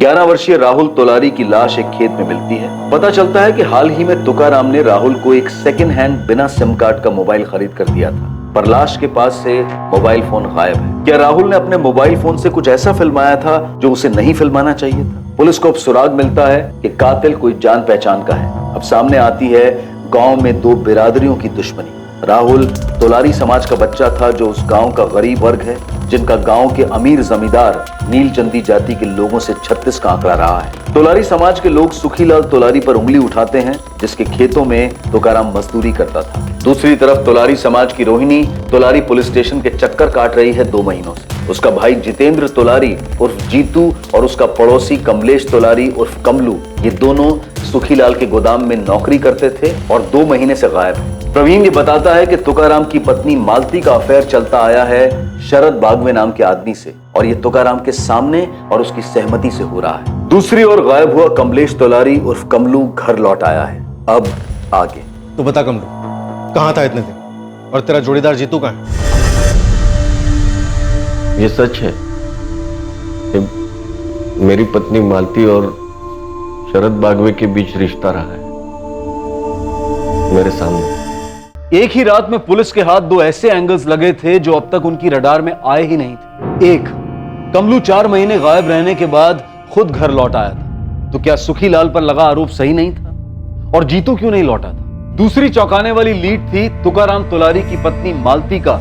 11 वर्षीय राहुल तोलारी की लाश एक खेत में मिलती है। पता चलता है कि हाल ही में तुकाराम ने राहुल को एक सेकंड हैंड बिना सिम कार्ड का मोबाइल खरीद कर दिया था, पर लाश के पास से मोबाइल फोन गायब है। क्या राहुल ने अपने मोबाइल फोन से कुछ ऐसा फिल्माया था जो उसे नहीं फिल्माना चाहिए था? पुलिस को अब सुराग मिलता है कि कातिल कोई जान पहचान का है। अब सामने आती है गांव में दो बिरादरियों की दुश्मनी। राहुल तोलारी समाज का बच्चा था जो उस गांव का गरीब वर्ग है, जिनका गांव के अमीर जमींदार नीलचंदी जाति के लोगों से 36 का आंकड़ा रहा है। तोलारी समाज के लोग सुखीलाल तोलारी पर उंगली उठाते हैं, जिसके खेतों में तुकाराम मजदूरी करता था। दूसरी तरफ तोलारी समाज की रोहिणी तोलारी पुलिस स्टेशन के चक्कर काट रही है 2 महीनों से। उसका भाई जितेंद्र तोलारी उर्फ जीतू और उसका पड़ोसी कमलेश तोलारी उर्फ कमलू, ये दोनों सुखीलाल के गोदाम में नौकरी करते थे और 2 महीने से गायब है। प्रवीण ये बताता है कि तुकाराम की पत्नी मालती का अफेयर चलता आया है शरद बागवे नाम के आदमी से, और ये तुकाराम के सामने और उसकी सहमति से हो रहा है। दूसरी ओर गायब हुआ कमलेश तोलारी उर्फ कमलू घर लौट आया है। अब आगे तो बता कमलू, कहां था इतने दिन? और तेरा जोड़ीदार जीतू कहां है? ये सच है कि मेरी पत्नी मालती और शरद बागवे के बीच रिश्ता रहा है मेरे सामने। एक ही रात में पुलिस के हाथ 2 ऐसे एंगल्स लगे थे जो अब तक उनकी रडार में आए ही नहीं थे। एक, कमलू 4 महीने गायब रहने के बाद खुद घर लौट आया था, तो क्या सुखीलाल पर लगा आरोप सही नहीं था? और जीतू क्यों नहीं लौटा था? दूसरी चौंकाने वाली लीड थी तुकाराम तोलारी की पत्नी मालती का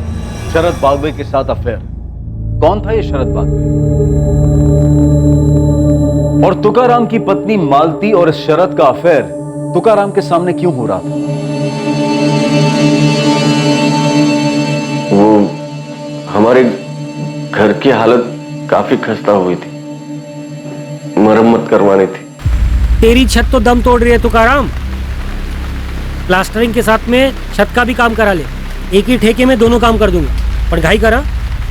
शरद बागवे के साथ अफेयर। कौन था ये शरद बागवे? और तुकाराम की पत्नी मालती और इस शरद का अफेयर तुकाराम के सामने क्यों हो रहा था? वो हमारे घर की हालत काफी खस्ता हुई थी, मरम्मत करवानी थी। तेरी छत तो दम तोड़ रही है तुकाराम। प्लास्टरिंग के साथ में छत का भी काम करा ले। एक ही ठेके में दोनों काम कर दूंगा, पर घाई करा,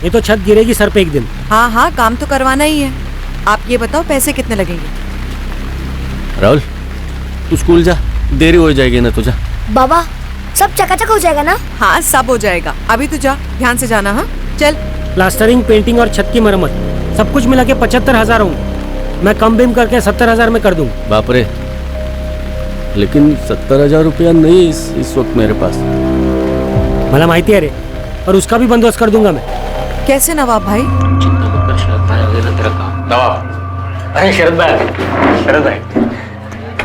ये तो छत गिरेगी सर पे एक दिन। हाँ हाँ, काम तो करवाना ही है। आप ये बताओ पैसे कितने लगेंगे? राहुल, तू स्कूल जा, देरी हो जाएगी ना। तो जा। बाबा, सब चकाचक हो जाएगा ना? हाँ, सब हो जाएगा। अभी तो जा, ध्यान से जाना। हाँ चल। प्लास्टरिंग, पेंटिंग और छत की मरम्मत सब कुछ मिला के 75,000 होंगे। मैं कम बिम करके 70,000 में कर दूंगा। बाप रे, लेकिन 70,000 रुपया नहीं इस वक्त मेरे पास। मला माहिती है रे, और उसका भी बंदोबस्त कर दूंगा मैं। कैसे नवाब भाई? चिंता मत कर शरद भाई, अभी ना तेरा काम। नवाब, अरे शरद भाई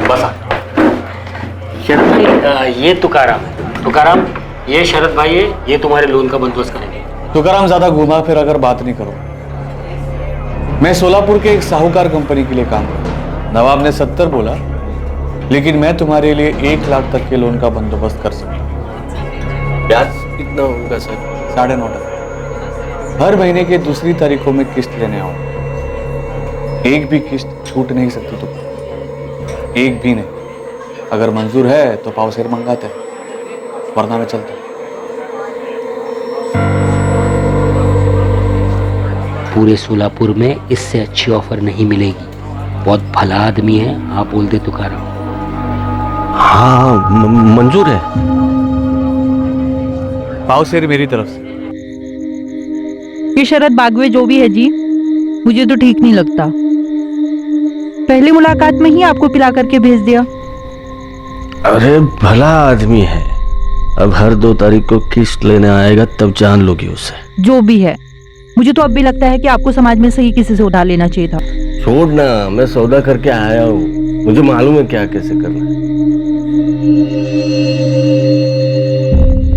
बस। शरद भाई, ये तुकाराम है। तुकाराम, ये शरद भाई है, ये तुम्हारे लोन का बंदोबस्त करेंगे। तुकाराम, ज्यादा घुमा फिर अगर बात नहीं करो। मैं सोलापुर के एक साहूकार कंपनी के लिए काम करता हूं। नवाब ने 70 बोला, लेकिन मैं तुम्हारे लिए 1 लाख तक के लोन का बंदोबस्त कर सकता हूँ। ब्याज कितना होगा सर? 9.5%। हर महीने के दूसरी तारीखों में किस्त लेने आऊंगा। एक भी किस्त छूट नहीं सकती तुम, एक भी नहीं। अगर मंजूर है तो पाव शेर मंगाते हैं, वरना मैं चलता हूं। पूरे सोलापुर में इससे अच्छी ऑफर नहीं मिलेगी। बहुत भला आदमी है, आप बोल दे तुकाराम। हाँ, मंजूर है। पाव शेर मेरी तरफ से। ये शरद बागवे जो भी है जी, मुझे तो ठीक नहीं लगता। पहली मुलाकात में ही आपको पिला करके भेज दिया। अरे भला आदमी है, अब हर 2 तारीख को किस्त लेने आएगा, तब जान लोगी उसे। जो भी है, मुझे तो अब भी लगता है कि आपको समाज में सही किसी से उधार लेना चाहिए था। छोड़ ना, मैं सौदा करके आया हूँ, मुझे मालूम है क्या कैसे करना है।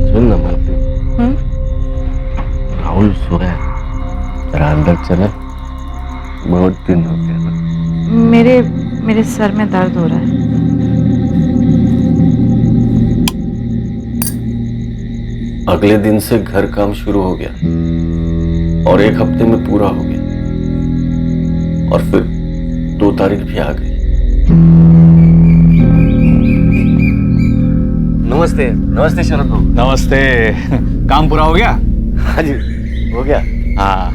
सुन ना मालती, राहुल सो गया, तेरा अंदर चला। बहुत दिन हो गया। मेरे सर में दर्द हो रहा है। अगले दिन से घर काम शुरू हो गया और 1 हफ्ते में पूरा हो गया, और फिर 2 तारीख भी आ गई। नमस्ते। नमस्ते शरद बाबू। नमस्ते। काम पूरा हो गया? हाँ जी, हो गया। हाँ।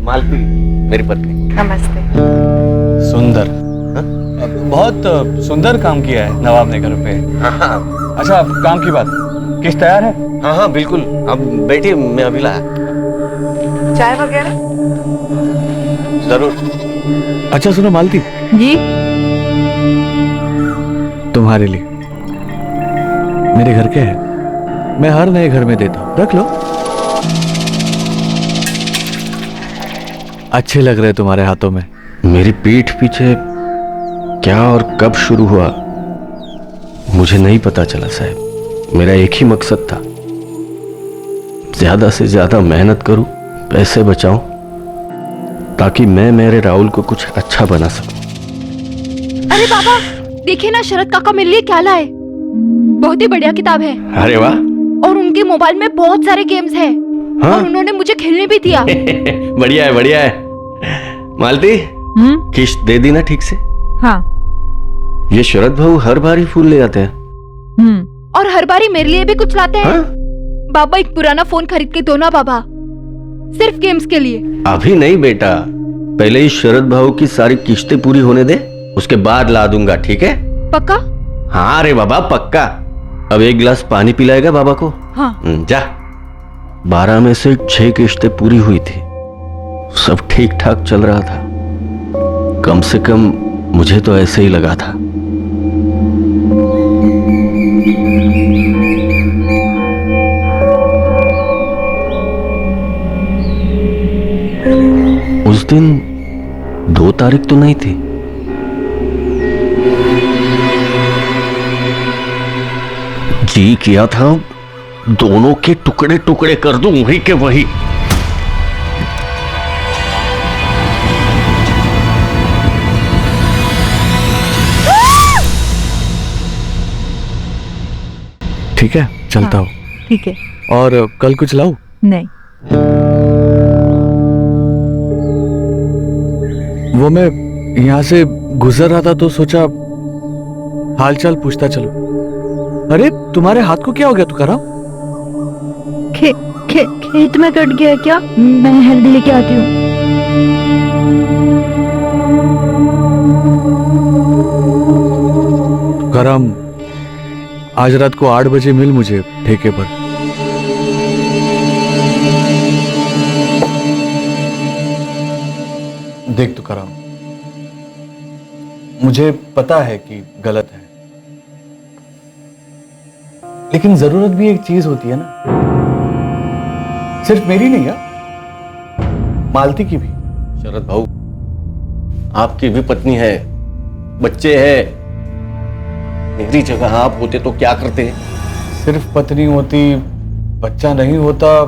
मालती मेरी पत्नी। नमस्ते। सुंदर। बहुत सुंदर काम किया है नवाब ने घर पे। हाँ। अच्छा, काम की बात, किस्त तैयार है? हाँ हाँ बिल्कुल, अब बैठिए, मैं अभी लाया। चाय वगैरह? जरूर। अच्छा सुनो मालती, जी तुम्हारे लिए मेरे घर के है, मैं हर नए घर में देता हूं, रख लो। अच्छे लग रहे तुम्हारे हाथों में। मेरी पीठ पीछे क्या और कब शुरू हुआ मुझे नहीं पता चला साहब। मेरा एक ही मकसद था, ज्यादा से ज्यादा मेहनत करूं, पैसे बचाऊं, ताकि मैं मेरे राहुल को कुछ अच्छा बना सकूं। अरे बाबा देखिए ना, शरद काका मेरे लिए क्या लाए। बहुत ही बढ़िया किताब है। अरे वाह। और उनके मोबाइल में बहुत सारे गेम्स हैं। हाँ? और उन्होंने मुझे खेलने भी दिया। बढ़िया है, बढ़िया है। मालती, किश्त दे दी ना ठीक से? हाँ। ये शरद भाऊ हर बार ही फूल ले आते हैं। और हर बारी मेरे लिए भी कुछ लाते हैं। हाँ? बाबा एक पुराना फोन खरीद के दो ना बाबा, सिर्फ गेम्स के लिए। अभी नहीं बेटा, पहले ही शरद भाऊ की सारी किश्तें पूरी होने दे, उसके बाद ला दूंगा, ठीक है? पक्का? हाँ रे बाबा पक्का। अब एक गिलास पानी पिलाएगा बाबा को? हाँ। जा। 12 में से 6 किश्तें पूरी हुई थी, सब ठीक ठाक चल रहा था। कम से कम मुझे तो ऐसे ही लगा था। उस दिन 2 तारीख तो नहीं थी। जी किया था दोनों के टुकड़े टुकड़े कर दूं वही के वही। ठीक है, चलता हूँ। ठीक है। और कल कुछ लाऊं? नहीं। वो मैं यहाँ से गुजर रहा था तो सोचा हालचाल पूछता चलो। अरे तुम्हारे हाथ को क्या हो गया तुकाराम? खेत में कट गया क्या? मैं हेल्दी लेके आती हूँ। तुकाराम, आज रात को 8 बजे मिल मुझे ठेके पर। देख तुकाराम, मुझे पता है कि गलत है, लेकिन जरूरत भी एक चीज होती है ना, सिर्फ मेरी नहीं है, मालती की भी। शरद भाऊ, आपकी भी पत्नी है, बच्चे हैं। मेरी जगह आप होते तो क्या करते? सिर्फ पत्नी होती, बच्चा नहीं होता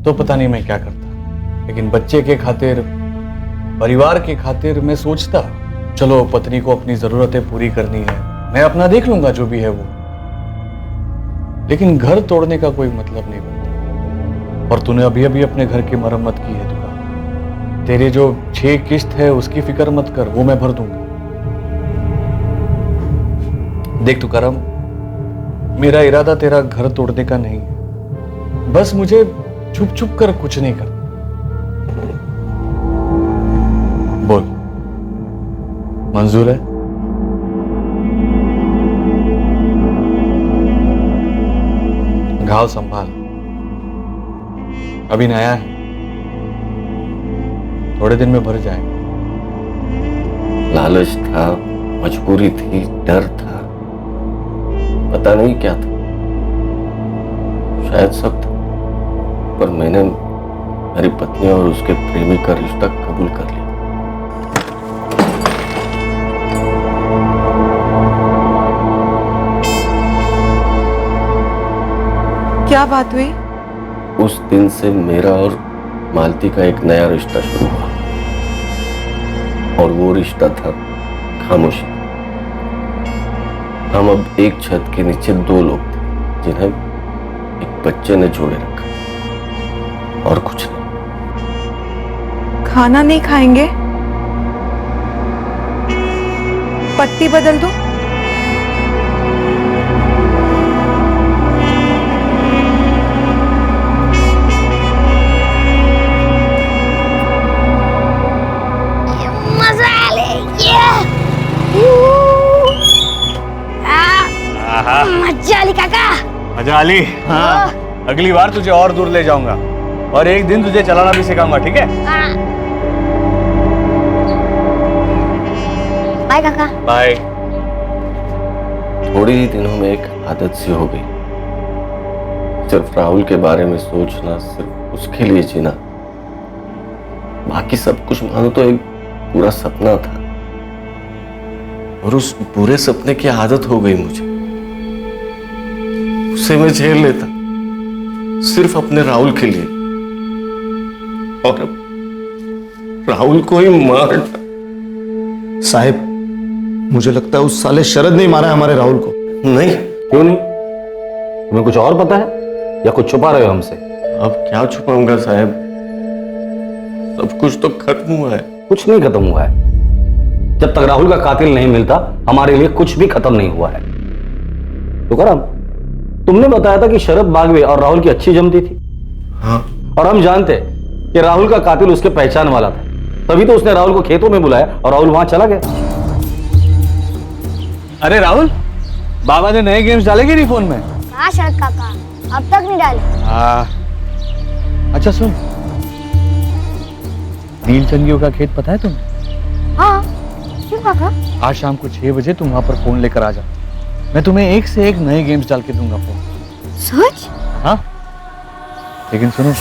तो पता नहीं मैं क्या करता। लेकिन बच्चे के खातिर, परिवार के खातिर मैं सोचता चलो पत्नी को अपनी जरूरतें पूरी करनी है, मैं अपना देख लूंगा जो भी है वो। लेकिन घर तोड़ने का कोई मतलब नहीं बनता। और तूने अभी अभी अपने घर की मरम्मत की है तुका। तेरे जो 6 किश्त है उसकी फिक्र मत कर, वो मैं भर दूंगा। देख तुकाराम, मेरा इरादा तेरा घर तोड़ने का नहीं है, बस मुझे छुप छुप कर कुछ नहीं करना। बोल, मंजूर है? घाव संभाल, अभी नया है, थोड़े दिन में भर जाएगा। लालच था, मजबूरी थी, डर था, पता नहीं क्या था, शायद सब था, पर मैंने मेरी पत्नी और उसके प्रेमी का रिश्ता कबूल कर लिया। क्या बात हुई? उस दिन से मेरा और मालती का एक नया रिश्ता शुरू हुआ, और वो रिश्ता था खामोशी। हम अब एक छत के नीचे 2 लोग थे, जिन्हें एक बच्चे ने जोड़े रखा, और कुछ नहीं। खाना नहीं खाएंगे? पट्टी बदल दो? मजा आली काका। मजा आली? हाँ, अगली बार तुझे और दूर ले जाऊंगा और एक दिन तुझे चलाना भी सिखाऊंगा, ठीक है? बाय काका। बाय। थोड़े ही दिनों में एक आदत सी हो गई, सिर्फ राहुल के बारे में सोचना, सिर्फ उसके लिए जीना। बाकी सब कुछ मानो तो एक पूरा सपना था, और उस पूरे सपने की आदत हो गई मुझे। उसे मैं झेल लेता सिर्फ अपने राहुल के लिए, और अब राहुल को ही मार डाला। साहिब, मुझे लगता है उस साले शरद ने मारा है हमारे राहुल को। नहीं। क्यों नहीं? तुम्हें कुछ और पता है या कुछ छुपा रहे हो हमसे? अब क्या छुपाऊंगा साहब, सब कुछ तो खत्म हुआ है। कुछ नहीं खत्म हुआ है। जब तक राहुल का कातिल नहीं मिलता हमारे लिए कुछ भी खत्म नहीं हुआ है। तुकाराम, तुमने बताया था कि शरद बागवे और राहुल की अच्छी जमती थी। हाँ। और हम जानते कि राहुल का कातिल उसके पहचान वाला था, तभी तो उसने राहुल को खेतों में बुलाया और राहुल वहां चला गया। अरे राहुल, बाबा ने नए गेम्स डाले कि नहीं फोन में? हाँ शरद काका, अब तक नहीं डाले। हाँ। अच्छा सुन, नीलचंदियों का खेत पता है तुम्हें? हाँ, क्यों काका? आज शाम को 6 बजे तुम वहां पर फोन लेकर आ जा। मैं तुम्हें एक से एक नए गेम्स डाल के दूंगा फोन। सच? हाँ, लेकिन सुनो,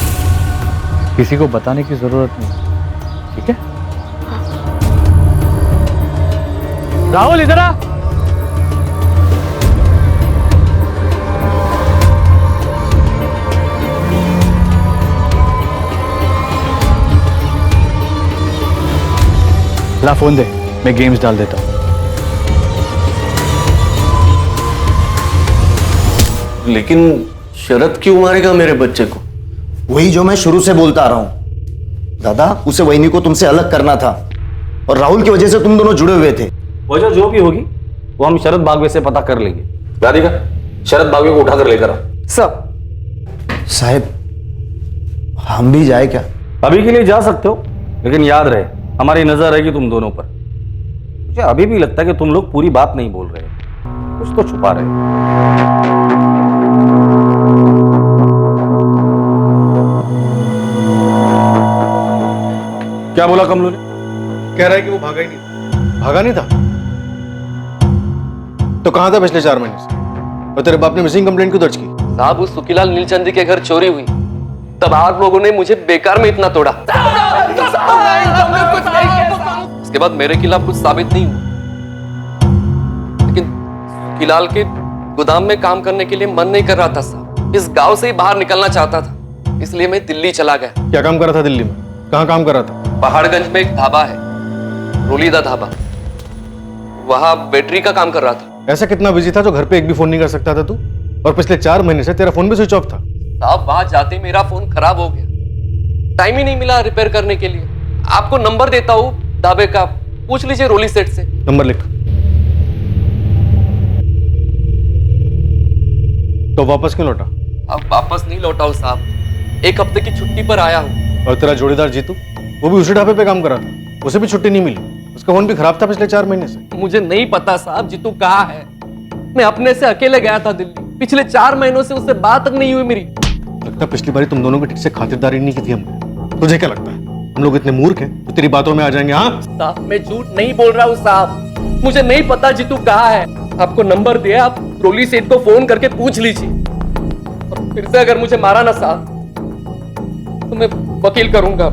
किसी को बताने की जरूरत नहीं, ठीक है? राहुल इधर आ। ला फोन दे, मैं गेम्स डाल देता हूं। लेकिन शरद क्यों मारेगा मेरे बच्चे को? वही जो मैं शुरू से बोलता आ रहा हूं दादा, उसे वहीनी को तुमसे अलग करना था, और राहुल की वजह से तुम दोनों जुड़े हुए थे। वजह जो भी होगी वो हम शरद बागवे से पता कर लेंगे। राधिका, शरद बागवे को उठाकर लेकर आओ। सब। साहब, हम भी जाए क्या? अभी के लिए जा सकते हो, लेकिन याद रहे हमारी नजर रहेगी तुम दोनों पर। मुझे अभी भी लगता है कि तुम लोग पूरी बात नहीं बोल रहे, कुछ तो छुपा रहे हो। क्या बोला कमलू ने? कह रहा है कि वो भागा ही नहीं था। भागा नहीं था तो कहां था पिछले 4 महीने से? और तेरे बाप ने मिसिंग कंप्लेंट क्यों दर्ज की? साहब, उस सुखीलाल नीलचंदी के घर चोरी हुई, तब आप लोगों ने मुझे बेकार में इतना तोड़ा। उसके बाद मेरे खिलाफ कुछ साबित नहीं हुआ, लेकिन सुखीलाल के गोदाम में काम करने के लिए मन नहीं कर रहा था साहब। इस गांव से ही बाहर निकलना चाहता था, इसलिए मैं दिल्ली चला गया। क्या काम कर रहा था दिल्ली में? कहां काम कर रहा था? पहाड़गंज में एक ढाबा है, रोलीदा ढाबा, वहां बैटरी का काम कर रहा था। ऐसा कितना बिजी था जो घर पे एक भी फोन नहीं कर सकता था तू? और पिछले 4 महीने से तेरा फोन भी स्विच ऑफ था। साहब, वहां जाते मेरा फोन खराब हो गया, टाइम ही नहीं मिला रिपेयर करने के लिए। आपको नंबर देता हूँ ढाबे का, पूछ लीजिए रोली सेठ से। नंबर लिख। तो वापस क्यों लौटा? अब वापस नहीं लौटा हूँ साहब, 1 हफ्ते की छुट्टी पर आया हूँ। और तेरा जोड़ीदार जीतू, वो भी उसी ढाबे पे काम कर रहा था, उसे भी छुट्टी नहीं मिली, उसका फोन भी खराब था पिछले 4 महीने से। मुझे नहीं पता साहब जीतू कहाँ है, मैं अपने से अकेले गया था दिल्ली, पिछले 4 महीनों से उससे बात तक नहीं हुई मेरी। लगता पिछली बारी तुम दोनों की ठीक से खातिरदारी नहीं की थी हमने। तुझे क्या लगता है हम लोग इतने मूर्ख हैं तो तेरी बातों में आ जाएंगे? हाँ साहब, मैं झूठ नहीं बोल रहा हूँ साहब, मुझे नहीं पता जीतू कहाँ है। आपको नंबर दिया, आप रोली सेठ को फोन करके पूछ लीजिए। और फिर से अगर मुझे मारा ना साहब तो मैं वकील करूंगा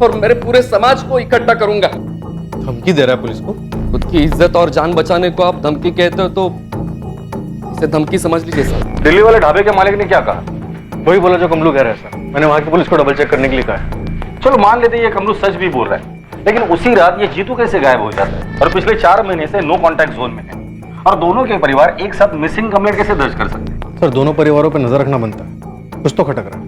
और मेरे पूरे समाज को इकट्ठा करूंगा। धमकी दे रहा है पुलिस को? खुद की इज्जत और जान बचाने को आप धमकी कहते हो तो इसे धमकी समझ लीजिए सर। दिल्ली वाले ढाबे के मालिक ने क्या कहा? वही बोला जो कमलू कह रहा है सर। मैंने वहां की पुलिस को डबल चेक करने के लिए कहा है। चलो मान लेते हैं ये कमलू सच भी बोल रहा है, लेकिन उसी रात ये जीतू कैसे गायब हो जाता है और पिछले 4 महीने से नो कांटेक्ट जोन में है, और दोनों के परिवार एक साथ मिसिंग कंप्लेंट कैसे दर्ज कर सकते हैं? सर, दोनों परिवारों पर नजर रखना बनता है, कुछ तो खटक रहा है।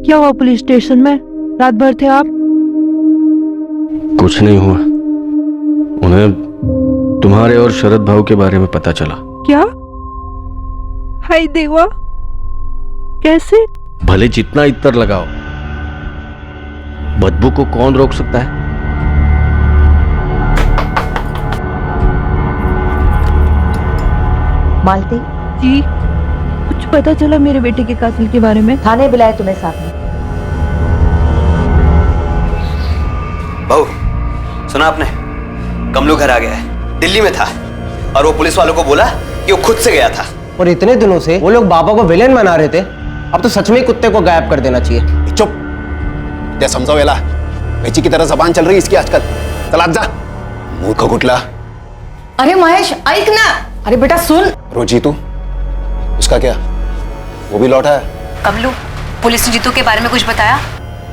क्या हुआ पुलिस स्टेशन में? रात भर थे आप? कुछ नहीं हुआ, उन्हें तुम्हारे और शरद भाव के बारे में पता चला। क्या? हाय देवा, कैसे? भले जितना इत्र लगाओ, बदबू को कौन रोक सकता है? मालती जी, कुछ पता चला मेरे बेटे के कातिल के बारे में? थाने बुलाए तुम्हें साथ में? बहू, सुना आपने? कमलू घर आ गया है, दिल्ली में था और वो पुलिस वालों को बोला कि वो खुद से गया था। और इतने दिनों से वो लोग बाबा को विलेन बना रहे थे, अब तो सच में ही कुत्ते को गायब कर देना चाहिए। चुप, क्या समझाओ वेला, बेची की तरह जबान चल रही है इसकी आजकल। चल आज जा, मूर्ख कुटला। अरे महेश ऐक ना। अरे बेटा सुन। रोजी तू, उसका क्या, वो भी लौटा है? कमलू, पुलिस ने जीतू के बारे में कुछ बताया?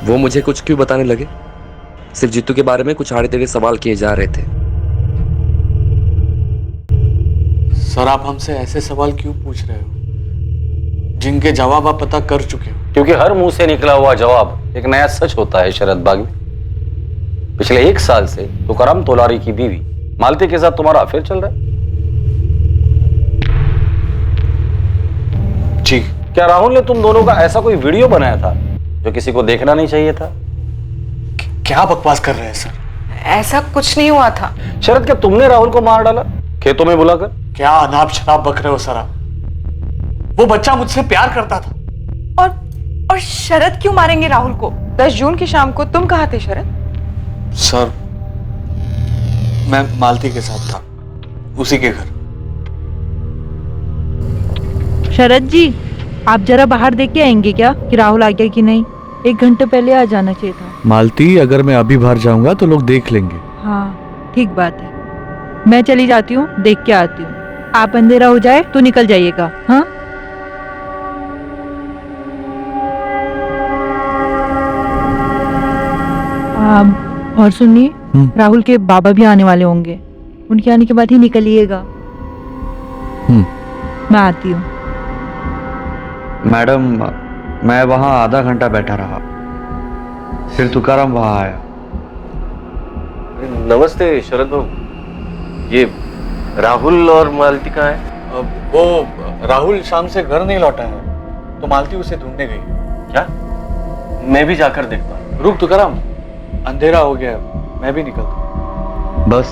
वो मुझे कुछ क्यों बताने लगे? सिर्फ जीतू के बारे में कुछ आड़े टेढ़े सवाल किए जा रहे थे। सर आप हमसे ऐसे सवाल क्यों पूछ रहे हो जिनके जवाब आप पता कर चुके हो? क्योंकि हर मुंह से निकला हुआ जवाब एक नया सच होता है शरद बागवी। पिछले 1 साल से तुकाराम तोलारी की बीवी मालती के साथ तुम्हारा अफेयर चल रहा है। जी। क्या राहुल ने तुम दोनों का ऐसा कोई वीडियो बनाया था जो किसी को देखना नहीं चाहिए था? क्या बकवास कर रहे हैं सर? ऐसा कुछ नहीं हुआ था। शरद, क्या तुमने राहुल को मार डाला खेतों में बुलाकर? क्या अनाप शराब बक रहे हो सर आप? वो बच्चा मुझसे प्यार करता था। और शरद क्यों मारेंगे राहुल को? 10 जून की शाम को तुम कहाँ थे शरद? सर मैं मालती के साथ था, उसी के घर। शरद जी, आप जरा बाहर देख के आएंगे क्या कि राहुल आ गया कि नहीं? 1 घंटे पहले आ जाना चाहिए था। मालती, अगर मैं अभी बाहर जाऊंगा तो लोग देख लेंगे। हाँ ठीक बात है, मैं चली जाती हूँ, देख के आती हूँ। आप अंधेरा हो जाए तो निकल जाइएगा। हाँ और सुनिए, राहुल के बाबा भी आने वाले होंगे, उनके आने के बाद ही निकलिएगा। मैं आती हूँ। मैडम, मैं वहां आधा घंटा बैठा रहा, फिर तुकाराम वहां आया। नमस्ते शरद बाबू, ये राहुल और मालती कहाँ है? वो राहुल शाम से घर नहीं लौटा है, तो मालती उसे ढूंढने गई। क्या? मैं भी जाकर देखता हूँ। रुक तुकाराम, अंधेरा हो गया, मैं भी निकलता। बस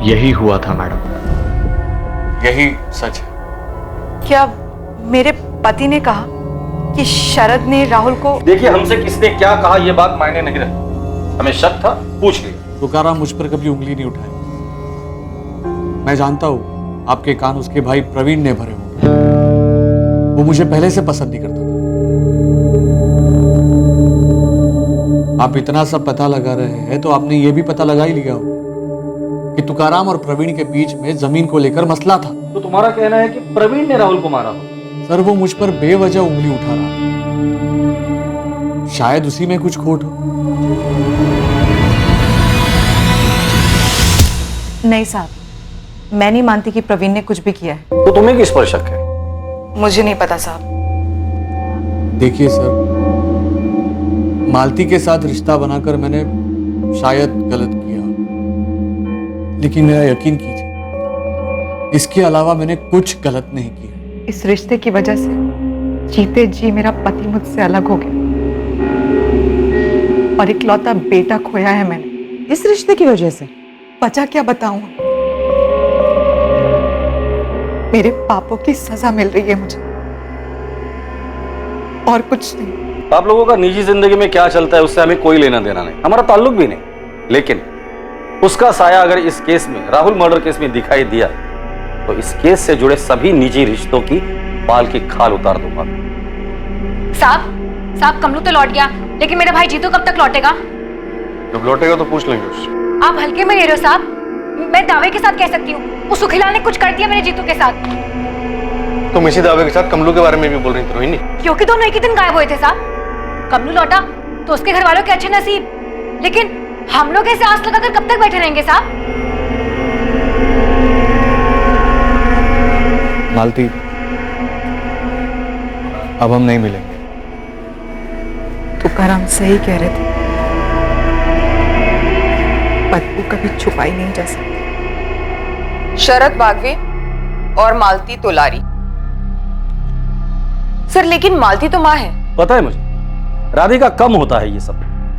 यही हुआ था मैडम। यही सच है। क्या मेरे पति ने कहा कि शरद ने राहुल को? देखिए, हमसे किसने क्या कहा ये बात मायने नहीं रखती। हमें शक था, पूछ लिया। तुकाराम मुझ पर कभी उंगली नहीं उठाई। मैं जानता हूं आपके कान उसके भाई प्रवीण ने भरे होंगे। वो मुझे पहले से पसंद नहीं करता था। आप इतना सब पता लगा रहे हैं तो आपने ये भी पता लगा ही लिया हो कि तुकाराम और प्रवीण के बीच में जमीन को लेकर मसला था। तो तुम्हारा कहना है कि प्रवीण ने राहुल को मारा हो? सर, वो मुझ पर बेवजह उंगली उठा रहा था, शायद उसी में कुछ खोट हो। नहीं साहब, मैं नहीं मानती कि प्रवीण ने कुछ भी किया है। तो तुम्हें किस पर शक है? मुझे नहीं पता साहब। देखिए सर, मालती के साथ रिश्ता बनाकर मैंने शायद गलत किया, लेकिन मेरा यकीन कीजिए, इसके अलावा मैंने कुछ गलत नहीं किया। इस रिश्ते की वजह से जीते जी मेरा पति मुझसे अलग हो गया और इकलौता बेटा खोया है मैंने। इस रिश्ते की वजह से? वजह क्या बताऊं? मेरे पापों की सजा मिल रही है मुझे, और कुछ नहीं। आप लोगों का निजी जिंदगी में क्या चलता है उससे हमें कोई लेना देना नहीं, हमारा ताल्लुक भी नहीं। लेकिन उसका साया अगर इस केस में, राहुल मर्डर केस में दिखाई दिया तो इस केस से जुड़े सभी निजी रिश्तों की बाल की खाल उतार दूंगा। साहब, कमलू तो लौट गया, लेकिन मेरा भाई जीतू कब तक लौटेगा? जब लौटेगा तो पूछ लेंगे उससे। आप हल्के में ले रहे हो साहब, मैं दावे के साथ कह सकती हूँ उस सुखीलाल ने कुछ कर दिया मेरे जीतू के साथ। तुम इसी दावे के साथ कमलू के बारे में भी बोल रही थी रोहिणी? क्योंकि दोनों एक ही दिन गायब हुए थे साहब। कमलू लौटा तो उसके घर वालों के अच्छे नसीब, लेकिन हम लोग ऐसे आस लगाकर कब तक बैठे रहेंगे साहब? मालती, अब हम नहीं मिलेंगे। तुकाराम सही कह रहे थे, बदबू कभी छुपाई नहीं जा सकती। शरद बागवे और मालती तोलारी। सर, लेकिन मालती तो माँ है। पता है मुझे, राधिका कम होता है ये सब,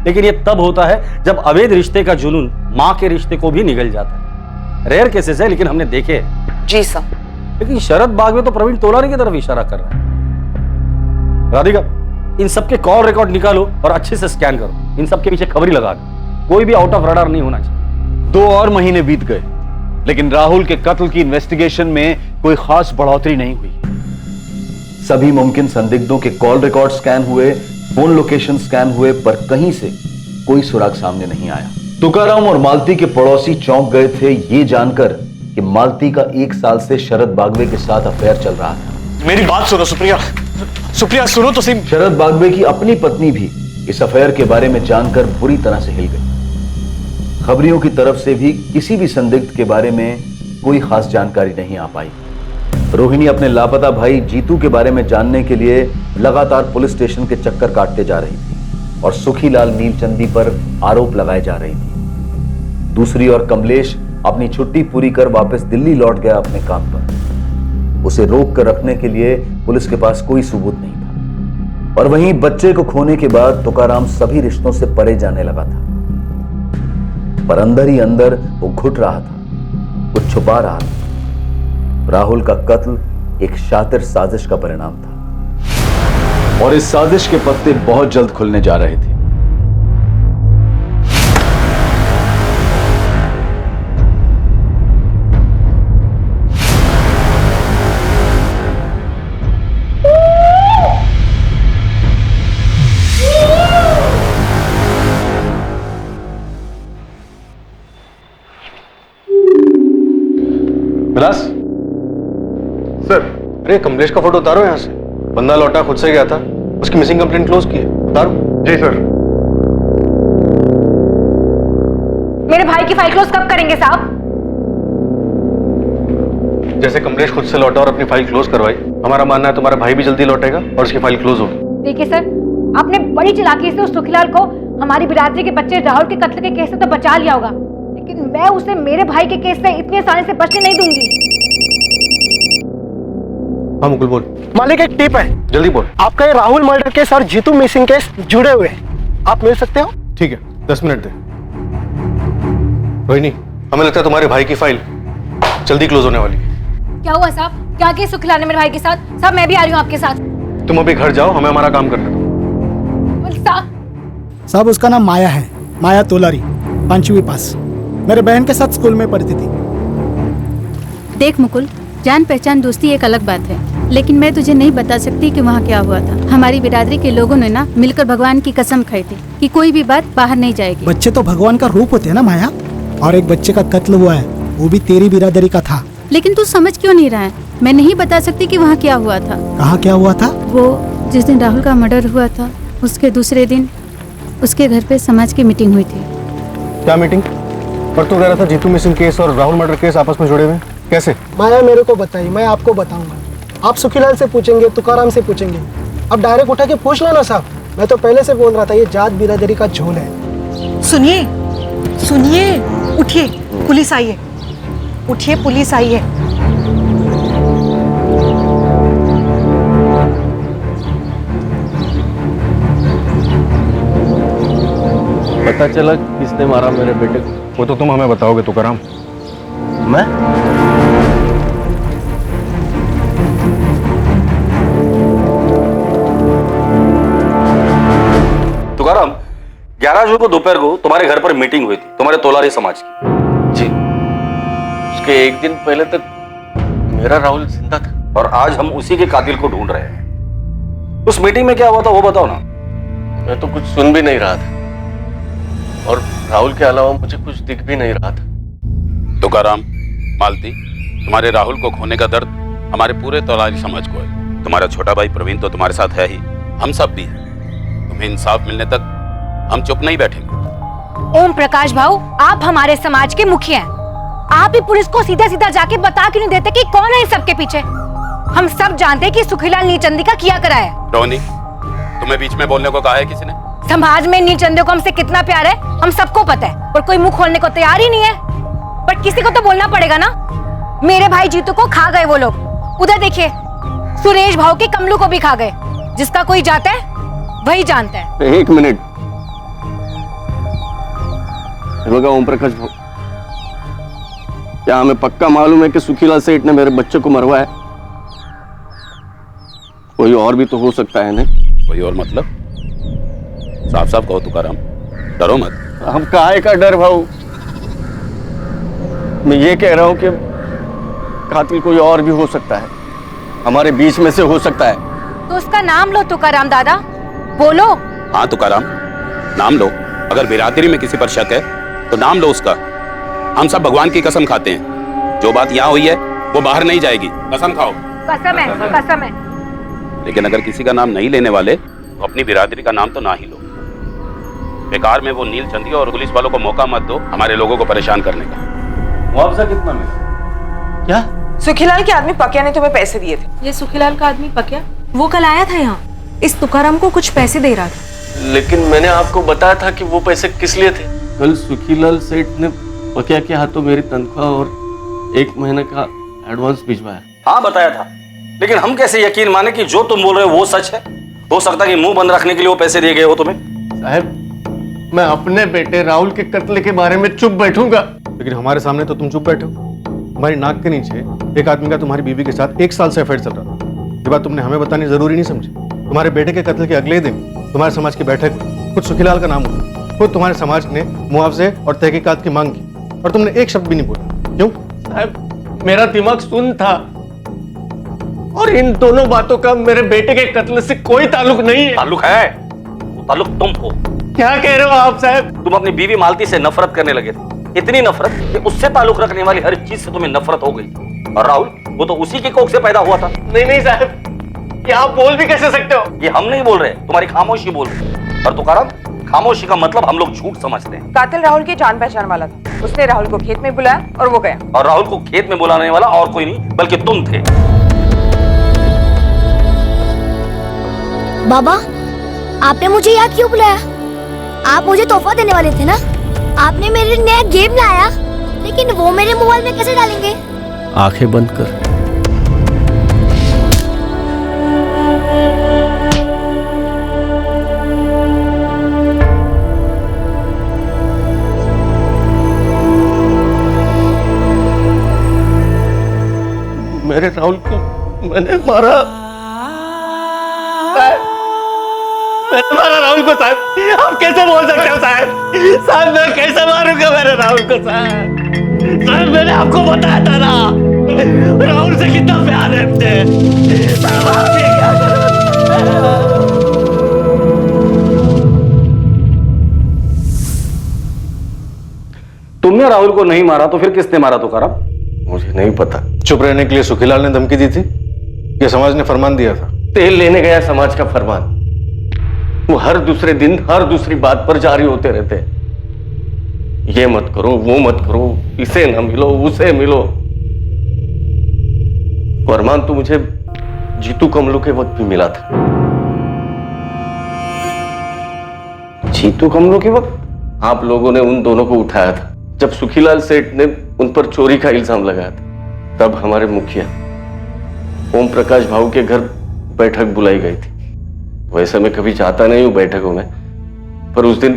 लेकिन ये तब होता है जब अवैध रिश्ते का जुनून माँ के रिश्ते को भी निगल जाता है। रेयर केसेस है, लेकिन हमने देखे हैं। जी सर। लेकिन शरद बागवे तो प्रवीण तोलारी की तरफ इशारा कर रहा है। राधिका, इन सबके कॉल रिकॉर्ड निकालो और अच्छे से स्कैन करो, इन सबके पीछे खबरी लगा दो। कोई भी आउट ऑफ रडार नहीं होना चाहिए। 2 और महीने बीत गए, लेकिन राहुल के कत्ल की इन्वेस्टिगेशन में कोई खास बढ़ोतरी नहीं हुई। सभी मुमकिन संदिग्धों के कॉल रिकॉर्ड स्कैन हुए, फोन लोकेशन स्कैन हुए, पर कहीं से कोई सुराग सामने नहीं आया। तुकाराम और मालती के पड़ोसी चौंक गए थे ये जानकर कि मालती का 1 साल से शरद बागवे के साथ अफेयर चल रहा था। मेरी बात सुनो सुप्रिया, सुप्रिया सुनो तो सही। शरद बागवे की अपनी पत्नी भी इस अफेयर के बारे में जानकर बुरी तरह से हिल गई। खबरियों की तरफ से भी किसी भी संदिग्ध के बारे में कोई खास जानकारी नहीं आ पाई। रोहिणी अपने लापता भाई जीतू के बारे में जानने के लिए लगातार पुलिस स्टेशन के चक्कर काटते जा रही थी और सुखीलाल नीलचंदी पर आरोप लगाए जा रही थी। दूसरी ओर कमलेश अपनी छुट्टी पूरी कर वापस दिल्ली लौट गया अपने काम पर। उसे रोक कर रखने के लिए पुलिस के पास कोई सबूत नहीं था। और वहीं बच्चे को खोने के बाद तुकाराम सभी रिश्तों से परे जाने लगा था, पर अंदर ही अंदर वो घुट रहा था, कुछ छुपा रहा था। राहुल का कत्ल एक शातिर साजिश का परिणाम था और इस साजिश के पत्ते बहुत जल्द खुलने जा रहे थे। विलास सर, अरे कमलेश का फोटो उतारो यहां से। बंदा लौटा, खुद से गया था, उसकी मिसिंग कंप्लेंट क्लोज की है। उतारो। जी सर। मेरे भाई की फाइल क्लोज कब करेंगे साहब? जैसे कमलेश खुद से लौटा और अपनी फाइल क्लोज करवाई, हमारा मानना है तुम्हारा भाई भी जल्दी लौटेगा और उसकी फाइल क्लोज होगी। देखिए सर, आपने बड़ी चालाकी से उस सुखीलाल को हमारी बिरादरी के बच्चे राहुल के कत्ल के केस से तो बचा लिया होगा, लेकिन मैं उसे मेरे भाई के केस से इतनी आसानी से बचने नहीं दूंगी। हाँ मुकुल बोल। मालिक एक टिप है, जल्दी बोल। आपका ये राहुल मर्डर केस और जीतू मिसिंग केस जुड़े हुए हैं, आप मिल सकते हो? ठीक है, 10 मिनट दे। रोहिणी, हमें लगता है तुम्हारे भाई की फाइल जल्दी क्लोज होने वाली है। क्या हुआ साहब? क्या केस सुखीलाल ने मेरे भाई के साथ? साहब मैं भी आ रही हूँ आपके साथ। तुम अभी घर जाओ, हमें हमारा काम करने दो। साहब उसका नाम माया है, माया तोलारी, 5वीं पास, मेरे बहन के साथ स्कूल में पढ़ती थी। देख मुकुल, जान पहचान दोस्ती एक अलग बात है, लेकिन मैं तुझे नहीं बता सकती कि वहाँ क्या हुआ था। हमारी बिरादरी के लोगों ने ना मिलकर भगवान की कसम खाई थी कि कोई भी बात बाहर नहीं जाएगी। बच्चे तो भगवान का रूप होते हैं ना माया, और एक बच्चे का कत्ल हुआ है, वो भी तेरी बिरादरी का था। लेकिन तू समझ क्यों नहीं रहा है? मैं नहीं बता सकती कि वहाँ क्या हुआ था। कहाँ क्या हुआ था? वो जिस दिन राहुल का मर्डर हुआ था, उसके दूसरे दिन उसके घर पे समाज की मीटिंग हुई थी। क्या मीटिंग? पर तू कह रहा था जीतू मिसिंग केस और राहुल मर्डर केस आपस में जुड़े हुए, कैसे? माया मेरे को बताई, मैं आपको बताऊंगा। आप सुखीलाल से पूछेंगे, तुकाराम से पूछेंगे, अब डायरेक्ट उठा के पूछ लो ना साहब। मैं तो पहले से बोल रहा था ये जात बिरादरी का झोल है। सुनिए सुनिए, उठिए, पुलिस आई है, उठिए, पुलिस आई है। पता चला किसने मारा मेरे बेटे को? वो तो तुम हमें बताओगे तुकाराम। मैं? तुकाराम, 11 जून को दोपहर को तुम्हारे घर पर मीटिंग हुई थी तुम्हारे तोलारी समाज की। जी, उसके एक दिन पहले तक मेरा राहुल जिंदा था और आज हम उसी के कातिल को ढूंढ रहे हैं। उस मीटिंग में क्या हुआ था वो बताओ ना। मैं तो कुछ सुन भी नहीं रहा था और राहुल के अलावा मुझे कुछ दिख भी नहीं रहा था। तुकाराम, मालती, तुम्हारे राहुल को खोने का दर्द हमारे पूरे तोलारी समाज को है। तुम्हारा छोटा भाई प्रवीण तो तुम्हारे साथ है ही, हम सब भी हैं। तुम्हें इंसाफ मिलने तक हम चुप नहीं बैठेंगे। ओम प्रकाश भाऊ, आप हमारे समाज के मुखिया हैं। आप ही पुलिस को सीधा सीधा जाके बता क्यों नहीं देते कि कौन है इन सबके पीछे? हम सब जानते हैं कि सुखीलाल नीलचंदी का किया करा है। रोहिणी, तुम्हें बीच में बोलने को कहा है किसी ने? समाज में नीलचंदे को हमसे कितना प्यार है हम सबको पता है, पर कोई मुंह खोलने को तैयार ही नहीं है। पर किसी को तो बोलना पड़ेगा ना। मेरे भाई जीतू को खा गए वो लोग। उधर देखिए, सुरेश भाव के कमलू को भी खा गए। जिसका कोई जाता है वही जानता है। एक मिनट, बघा ओम प्रकाश भाऊ, क्या हमें पक्का मालूम है कि सुखीलाल सेठ ने मेरे बच्चे को मरवाया? कोई और भी तो हो सकता है ना? कोई और मतलब? साफ साफ कहो तुकाराम। डरो मत। हम काहे का डर भाऊ? मैं ये कह रहा हूं कि कातिल कोई और भी हो सकता है, हमारे बीच में से हो सकता है। तो उसका नाम लो तुकाराम दादा, बोलो। हाँ तुकाराम, नाम लो। अगर बिरादरी में किसी पर शक है तो नाम लो उसका। हम सब भगवान की कसम खाते हैं, जो बात यहाँ हुई है वो बाहर नहीं जाएगी। कसम खाओ। कसम है, कसम है। लेकिन अगर किसी का नाम नहीं लेने वाले तो अपनी बिरादरी का नाम तो ना ही लो। बेकार में वो नील चंदी और पुलिस वालों को मौका मत दो हमारे लोगों को परेशान करने का। मुआवजा कितना मिला? क्या? सुखीलाल के आदमी पकिया ने तुम्हें पैसे दिए थे। ये सुखीलाल का आदमी पकिया, वो कल आया था यहाँ, इस तुकाराम को कुछ पैसे दे रहा था। लेकिन मैंने आपको बताया था कि वो पैसे किस लिए थे। कल सुखीलाल सेठ ने पकिया के हाथों मेरी तनख्वाह और 1 महीने का एडवांस भिजवाया। हाँ बताया था, लेकिन हम कैसे यकीन माने कि जो तुम बोल रहे हो वो सच है? हो सकता है कि मुंह बंद रखने के लिए वो पैसे दिए गए हो तुम्हें। साहब, मैं अपने बेटे राहुल के कत्ल के बारे में चुप बैठूंगा? लेकिन हमारे सामने तो तुम चुप बैठे हो। हमारी नाक के नीचे एक आदमी का तुम्हारी बीवी के साथ 1 साल से अफेयर चल रहा था। ये बात तुमने हमें बतानी जरूरी नहीं समझी। तुम्हारे बेटे के कत्ल के अगले दिन तुम्हारे समाज की बैठक में खुद सुखीलाल का नाम उठा। खुद तुम्हारे समाज ने मुआवजे और तहकीकात की मांग की और तुमने एक शब्द भी नहीं बोला। क्यों? साहब, मेरा दिमाग सुन था और इन दोनों बातों का मेरे बेटे के कत्ल से कोई ताल्लुक नहीं है। ताल्लुक है, वो ताल्लुक तुम हो। क्या कह रहे हो आप साहब? तुम अपनी बीवी मालती से नफरत करने लगे थे, इतनी नफरत कि उससे ताल्लुक रखने वाली हर चीज से तुम्हें नफरत हो गई। और राहुल, वो तो उसी की कोख से पैदा हुआ था। नहीं नहीं साहब, ये आप बोल भी कैसे सकते हो? ये हम नहीं बोल रहे, तुम्हारी खामोशी बोल रही है। और तुकाराम, खामोशी का मतलब हम लोग झूठ समझते हैं। कातिल राहुल की जान पहचान वाला था, उसने राहुल को खेत में बुलाया और वो गया। और राहुल को खेत में बुलाने वाला और कोई नहीं बल्कि तुम थे। बाबा, आपने मुझे यहाँ क्यों बुलाया? आप मुझे तोहफा देने वाले थे ना? आपने मेरे लिए नया गेम लाया, लेकिन वो मेरे मोबाइल में कैसे डालेंगे? आंखें बंद कर। मेरे राहुल को मैंने मारा। मैंने मारा राहुल को साहब। आप कैसे बोल सकते हो साहब? साहब, मैं कैसे मारूंगा मेरे राहुल को साहब? साहब, मैंने आपको बताया था ना, राहुल से कितना प्यार है मुझे। साहब, आप ये क्या कर रहे हो? तुमने राहुल को नहीं मारा तो फिर किसने मारा तुकाराम? मुझे नहीं पता। चुप रहने के लिए सुखीलाल ने धमकी दी थी या समाज ने फरमान दिया था? तेल लेने गया समाज का फरमान। वो हर दूसरे दिन हर दूसरी बात पर जारी होते रहते हैं। ये मत करो, वो मत करो, इसे न मिलो, उसे मिलो। फरमान तो मुझे जीतू कमलू के वक्त भी मिला था। जीतू कमलू के वक्त? आप लोगों ने उन दोनों को उठाया था जब सुखीलाल सेठ ने उन पर चोरी का इल्जाम लगाया था। तब हमारे मुखिया ओम प्रकाश भाऊ के घर बैठक बुलाई गई थी। वैसे मैं कभी जाता नहीं हूं बैठकों में, पर उस दिन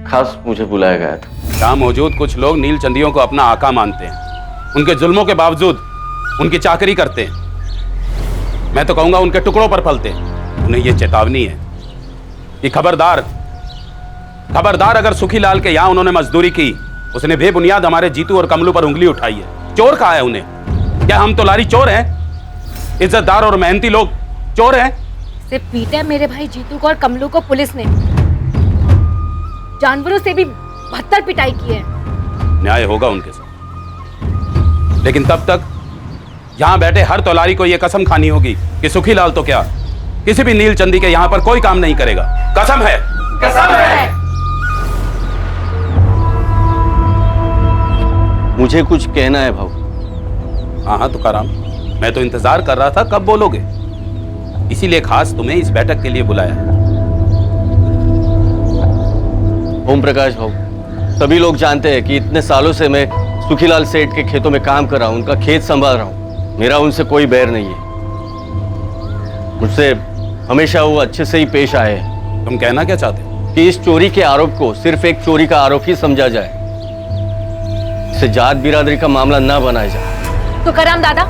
खास मुझे बुलाया गया था। यहाँ मौजूद कुछ लोग नील चंदियों को अपना आका मानते हैं, उनके जुल्मों के बावजूद उनकी चाकरी करते हैं। मैं तो कहूंगा उनके टुकड़ों पर पलते हैं। उन्हें यह चेतावनी है कि खबरदार, खबरदार, अगर सुखीलाल के यहाँ उन्होंने मजदूरी की, उसने बेबुनियाद हमारे जीतू और कमलू पर उंगली उठाई है। चोर कहा है उन्हें? क्या हम तोलारी चोर हैं? इज्जतदार और मेहनती लोग चोर हैं? सिर्फ पीटा मेरे भाई जीतू को और कमलू को पुलिस ने, जानवरों से भी बदतर पिटाई की है। न्याय होगा उनके साथ, लेकिन तब तक यहां बैठे हर तोलारी को यह कसम खानी होगी कि सुखीलाल तो क्या, किसी भी नील चंदी के यहां पर कोई काम नहीं करेगा। कसम है, कसम है। मुझे कुछ कहना है भाऊ। हाँ हाँ तुकाराम, मैं तो इंतजार कर रहा था कब बोलोगे, इसीलिए खास तुम्हें इस बैठक के लिए बुलाया। ओम प्रकाश भाऊ, सभी लोग जानते हैं कि इतने सालों से मैं सुखीलाल सेठ के खेतों में काम कर रहा हूं, उनका खेत संभाल रहा हूं। मेरा उनसे कोई बैर नहीं है। मुझसे हमेशा वो अच्छे से ही पेश आए हैं। तुम कहना क्या चाहते हो? कि इस चोरी के आरोप को सिर्फ एक चोरी का आरोप ही समझा जाए, इसे जात बिरादरी का मामला ना बनाया जाए। तुकाराम दादा,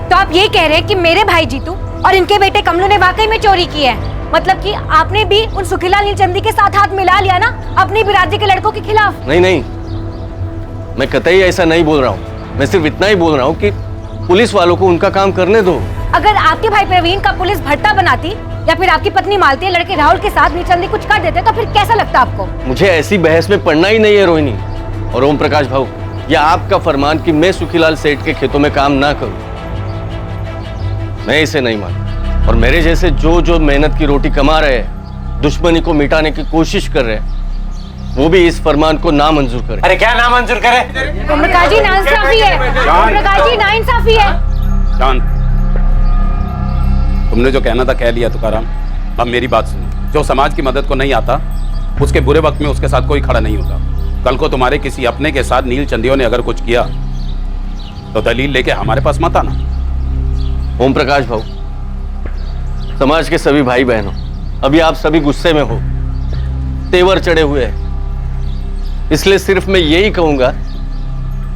तो आप ये कह रहे हैं कि मेरे भाई जीतू और इनके बेटे कमलू ने वाकई में चोरी की है? मतलब कि आपने भी उन सुखीलाल नीलचंदी के साथ हाथ मिला लिया ना अपनी बिरादरी के लड़कों के खिलाफ। नहीं नहीं, मैं कतई ऐसा नहीं बोल रहा हूँ। मैं सिर्फ इतना ही बोल रहा हूँ कि पुलिस वालों को उनका काम करने दो। अगर आपके भाई प्रवीण का पुलिस भट्टा बनाती या फिर आपकी पत्नी मालती लड़के राहुल के साथ नीलचंदी कुछ कर देते तो फिर कैसा लगता आपको? मुझे ऐसी बहस में पड़ना ही नहीं है रोहिणी और ओम प्रकाश भाऊ। यह आपका फरमान कि मैं सुखीलाल सेठ के खेतों में काम ना करूं, मैं इसे नहीं मानता। और मेरे जैसे जो जो मेहनत की रोटी कमा रहे हैं, दुश्मनी को मिटाने की कोशिश कर रहे हैं, वो भी इस फरमान को नामंजूर करे। अरे क्या नामंजूर करे? ओम प्रकाश जी नाइंसाफी है। ओम प्रकाश जी नाइंसाफी है। शांत। तुमने जो कहना था कह लिया तुकाराम। अब मेरी बात सुनो। जो समाज की मदद को नहीं आता, उसके बुरे वक्त में उसके साथ कोई खड़ा नहीं होता। कल को तुम्हारे किसी अपने के साथ नीलचंदियों ने अगर कुछ किया तो दलील लेके हमारे पास मत आना। ओम प्रकाश भाऊ, समाज के सभी भाई बहनों, अभी आप सभी गुस्से में हो, तेवर चढ़े हुए हैं। इसलिए सिर्फ मैं यही कहूंगा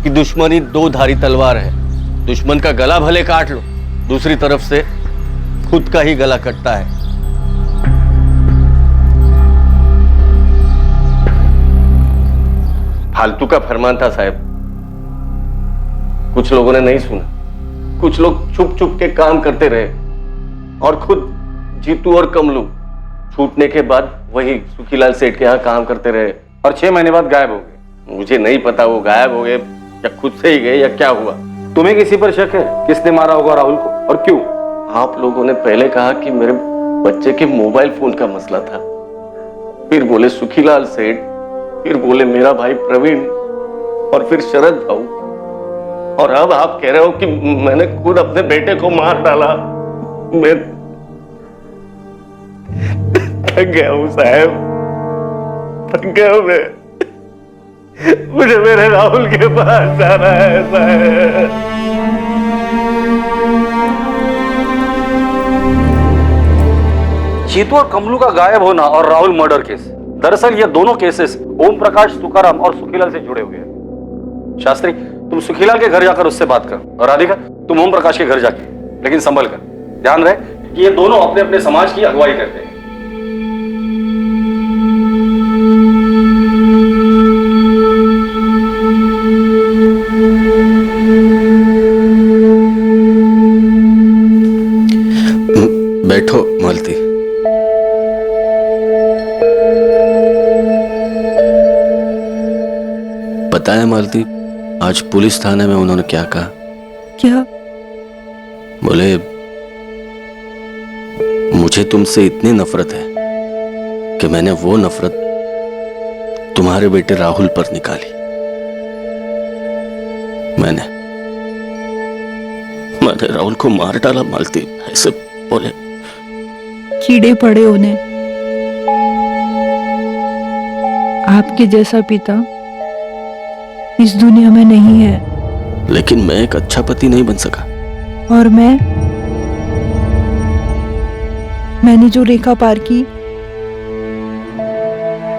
कि दुश्मनी दो धारी तलवार है। दुश्मन का गला भले काट लो, दूसरी तरफ से खुद का ही गला कटता है। फालतू का फरमान था साहब, कुछ लोगों ने नहीं सुना। कुछ लोग छुप छुप के काम करते रहे और खुद जीतू और कमलू छूटने के बाद वही सुखीलाल सेठ के यहाँ काम करते रहे और 6 महीने बाद गायब हो गए। मुझे नहीं पता वो गायब हो गए या खुद से ही गए या क्या हुआ। तुम्हें किसी पर शक है? किसने मारा होगा राहुल को और क्यों? आप लोगों ने पहले कहा कि मेरे बच्चे के मोबाइल फोन का मसला था, फिर बोले सुखीलाल सेठ, फिर बोले मेरा भाई प्रवीण और फिर शरद भाऊ, और अब आप कह रहे हो कि मैंने खुद अपने बेटे को मार डाला। मैं थक गया हूं साहब, थक गया हूं मैं। मुझे मेरे राहुल के पास जाना है साहब। जीतू और कमलू का गायब होना और राहुल मर्डर केस, दरअसल ये दोनों केसेस ओम प्रकाश, तुकाराम और सुखीलाल से जुड़े हुए हैं। शास्त्री, तुम सुखीलाल के घर जाकर उससे बात करो और राधिका तुम ओम प्रकाश के घर जाके, लेकिन संभल कर। ध्यान रहे कि ये दोनों अपने अपने समाज की अगुवाई करते हैं। बैठो मालती। पता है मालती, आज पुलिस थाने में उन्होंने क्या कहा? क्या? बोले मुझे तुमसे इतनी नफरत है कि मैंने वो नफरत तुम्हारे बेटे राहुल पर निकाली। मैंने राहुल को मार डाला मालती, ऐसे बोले। कीड़े पड़े उन्हें। आपके जैसा पिता इस दुनिया में नहीं है। लेकिन मैं एक अच्छा पति नहीं बन सका। और मैंने जो रेखा पार की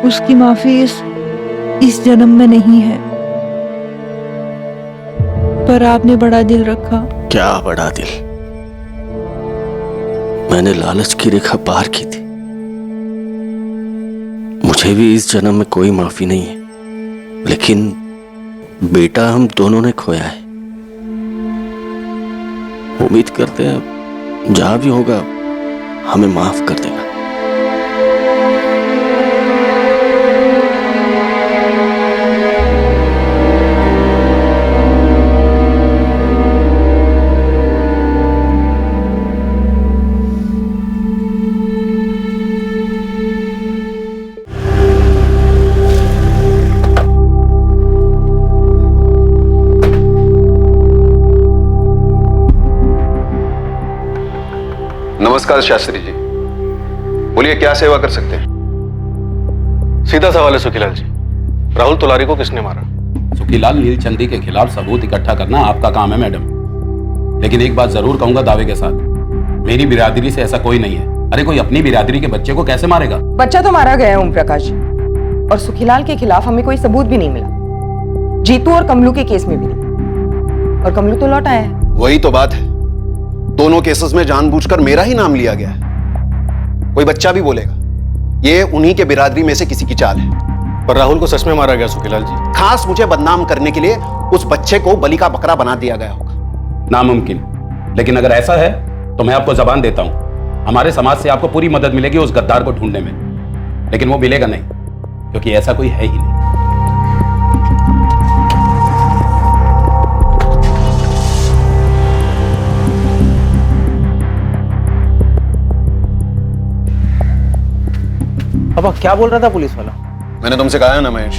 उसकी माफी इस जन्म में नहीं है। पर आपने बड़ा दिल रखा। क्या बड़ा दिल? मैंने लालच की रेखा पार की थी। मुझे भी इस जन्म में कोई माफी नहीं है, लेकिन बेटा हम दोनों ने खोया है। उम्मीद करते हैं जहां भी होगा हमें माफ कर देगा। नमस्कार शास्त्री जी, बोलिए क्या सेवा कर सकते हैं? सीधा सवाल है सुखीलाल जी, राहुल तुलारी को किसने मारा? सुखीलाल नीलचंदी के खिलाफ सबूत इकट्ठा करना आपका काम है मैडम, लेकिन एक बात जरूर कहूंगा दावे के साथ, मेरी बिरादरी से ऐसा कोई नहीं है। अरे कोई अपनी बिरादरी के बच्चे को कैसे मारेगा? बच्चा तो मारा गया है ओम प्रकाश जी, और सुखीलाल के खिलाफ हमें कोई सबूत भी नहीं मिला। जीतू और कमलू के केस में भी नहीं, और कमलू तो लौट आया है। वही तो बात है, दोनों केसेस में जानबूझकर मेरा ही नाम लिया गया है। कोई बच्चा भी बोलेगा। ये उन्हीं के बिरादरी में से किसी की चाल है। पर राहुल को सच में मारा गया सुखीलाल जी? खास मुझे बदनाम करने के लिए उस बच्चे को बलि का बकरा बना दिया गया होगा। नामुमकिन। लेकिन अगर ऐसा है तो मैं आपको जबान देता हूं, हमारे समाज से आपको पूरी मदद मिलेगी उस गद्दार को ढूंढने में। लेकिन वो मिलेगा नहीं, क्योंकि ऐसा कोई है ही नहीं। अब क्या बोल रहा था पुलिस वाला? मैंने तुमसे कहा है ना महेश,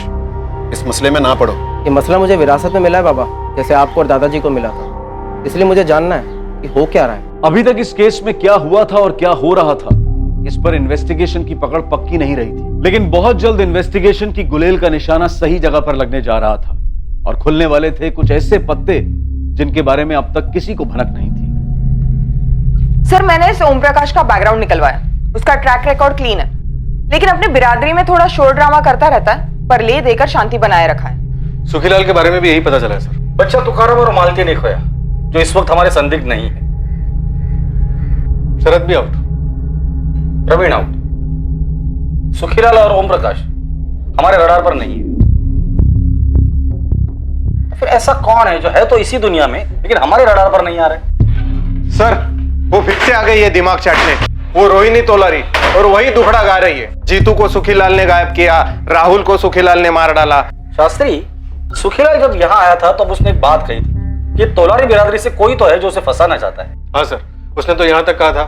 इस मसले में ना पड़ो। ये मसला मुझे विरासत में मिला है बाबा, जैसे आपको और दादाजी को मिला था। इसलिए मुझे जानना है कि हो क्या रहा है। अभी तक इस केस में क्या हुआ था और क्या हो रहा था, इस पर इन्वेस्टिगेशन की पकड़ पक्की नहीं रही थी। लेकिन बहुत जल्द इन्वेस्टिगेशन की गुलेल का निशाना सही जगह पर लगने जा रहा था और खुलने वाले थे कुछ ऐसे पत्ते जिनके बारे में अब तक किसी को भनक नहीं थी। सर, मैंने इस ओम प्रकाश का बैकग्राउंड निकलवाया, उसका ट्रैक रिकॉर्ड क्लीन है, लेकिन अपने बिरादरी में थोड़ा शोर ड्रामा करता रहता है, पर ले देकर शांति बनाए रखा है। सुखीलाल के बारे में भी यही पता चला है सर। बच्चा तुकाराम और मालती ने खोया, जो इस वक्त हमारे संदिग्ध नहीं है। शरद भी आउट, प्रवीण आउट, सुखीलाल और ओम प्रकाश हमारे रडार पर नहीं है। फिर ऐसा कौन है जो है तो इसी दुनिया में लेकिन हमारे रडार पर नहीं आ रहे? सर, वो फिर से आ गई है दिमाग चाटने। वो रोहिणी तोलारी और वही दुखड़ा गा रही है। जीतू को सुखीलाल ने गायब किया, राहुल को सुखीलाल ने मार डाला। शास्त्री, सुखीलाल जब यहाँ आया था तब उसने एक बात कही थी कि तोलारी बिरादरी से कोई तो है जो उसे फंसाना चाहता है। हाँ सर, उसने तो यहाँ तक कहा था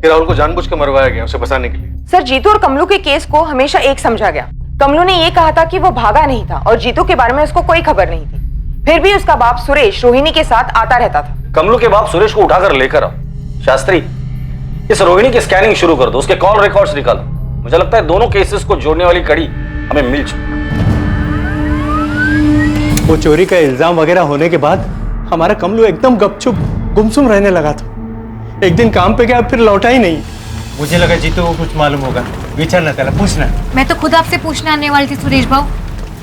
कि राहुल को जानबूझ के मरवाया गया उसे फंसाने के लिए। सर, जीतू और कमलू के केस को हमेशा एक समझा गया। कमलू ने ये कहा था कि वो भागा नहीं था और जीतू के बारे में उसको कोई खबर नहीं थी। फिर भी उसका बाप सुरेश रोहिणी के साथ आता रहता था। कमलू के बाप सुरेश को उठाकर लेकर आओ। शास्त्री, इस रोहिणी की स्कैनिंग शुरू कर दो, उसके कॉल रिकॉर्ड्स निकालो। मुझे लगता है दोनों केसेस को जोड़ने वाली कड़ी हमें मिल चुकी। वो चोरी का इल्जाम वगैरह होने के बाद हमारा कमलू एकदम गपचुप गुमसुम रहने लगा था। एक दिन काम पे गया, फिर लौटा ही नहीं। मुझे लगा जीतू को कुछ मालूम होगा। विचारना चला पूछना। मैं तो खुद आपसे पूछने आने वाली थी सुरेश भाऊ।